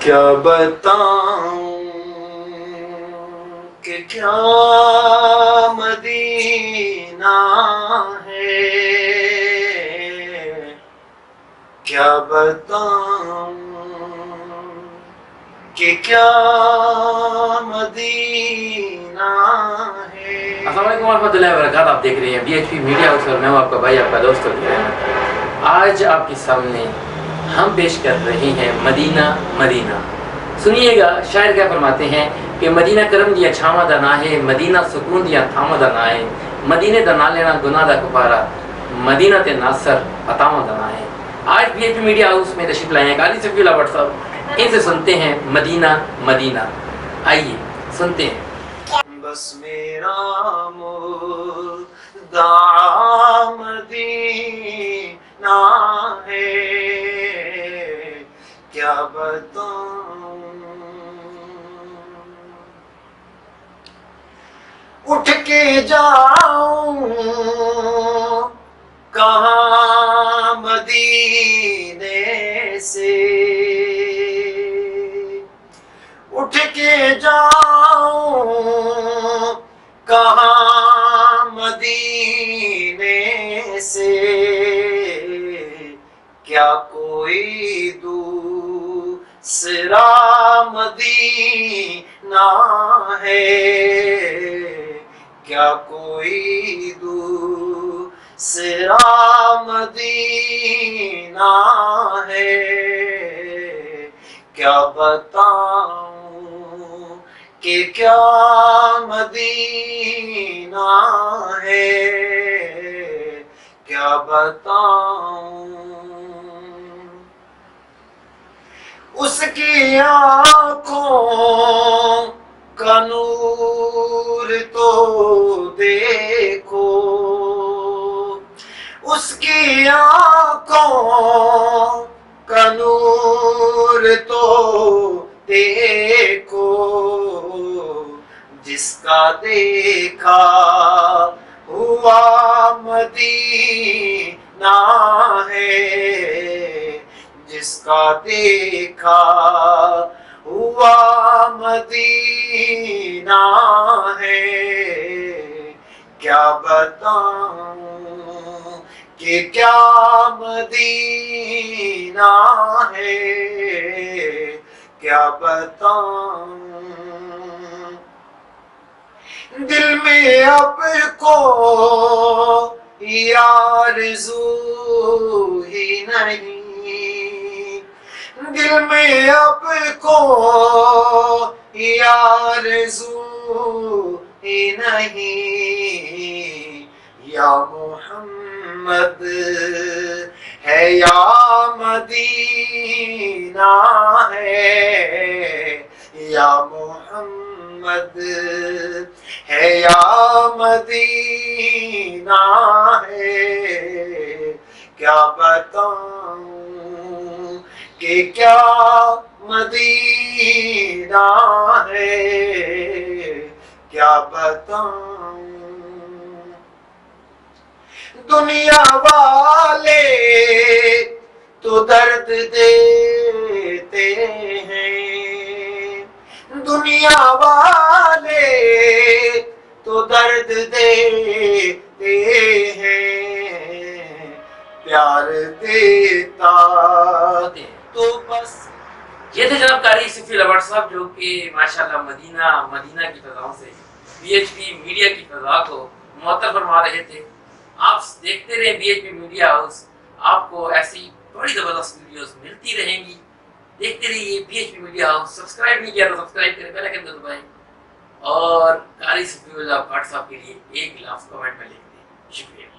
کیا بتاؤں کہ کیا مدینہ ہے، کیا بتاؤں کہ کیا مدینہ ہے۔ السلام علیکم ورحمۃ اللہ وبرکاتہ۔ آپ دیکھ رہے ہیں BHP میڈیا ہاؤس اور میں ہوں آپ کا بھائی، آپ کا دوست علی۔ آج آپ کے سامنے ہم پیش کر رہے ہیں مدینہ مدینہ۔ سنیے گا شاعر کیا فرماتے ہیں کہ مدینہ کرم دیا چھاواں دا نہ ہے، مدینہ سکون دیا تھاواں دا نہ ہے، مدینے دا نہ لینا گناہ دا کفارہ، مدینہ تے ناصر عطاواں دا نہ ہے۔ آج BHP میڈیا ہاؤس میں تشریف لائے ہیں قاری صفی اللہ بٹ صاحب، ان سے سنتے ہیں مدینہ مدینہ۔ آئیے سنتے ہیں۔ بس میرا مدعا مدینہ ہے، کیا بتاؤں اٹھ کے جاؤں کہاں مدینے سے، اٹھ کے جاؤں کہاں مدینے سے، کیا کوئی دوسرا مدینہ ہے، کیا کوئی دوسرا مدینہ ہے، کیا بتاؤں کہ کیا مدینہ ہے، کیا بتاؤں اس کی آنکھوں کا نور تو دیکھو، اس کی آنکھوں کا نور تو دیکھو، جس کا دیکھا ہوا مدینہ ہے، جس کا دیکھا ہوا مدینہ ہے، کیا بتاؤں کہ کیا مدینہ ہے، کیا بتاؤں دل میں اب کوئی آرزو ہی نہیں، دل میں اب کوئی آرزو ہی نہیں، یا محمد ہے یا مدینہ ہے، یا محمد ہے یا مدینہ ہے، کیا بتاؤں کہ کیا مدینہ ہے، کیا بتاؤں دنیا والے تو درد دیتے ہیں، دنیا والے تو درد دیتے ہیں، پیار دیتا تو بس۔ یہ تھے جناب قاری صفی اللہ بٹ صاحب، جو کہ ماشاءاللہ مدینہ مدینہ کی فضاؤں سے BHP میڈیا کی فضا کو معطر فرما رہے تھے۔ آپ دیکھتے رہیں BHP میڈیا ہاؤس، آپ کو ایسی بڑی زبردست ویڈیوز ملتی رہیں گی۔ دیکھتے رہیے BHP میڈیا ہاؤس۔ سبسکرائب نہیں کیا تو سبسکرائب کریں، بیل آئیکن کو دبائیں، اور قاری صفی اللہ بٹ صاحب کے لیے ایک لفظ کمنٹ میں لکھ دیں۔ شکریہ۔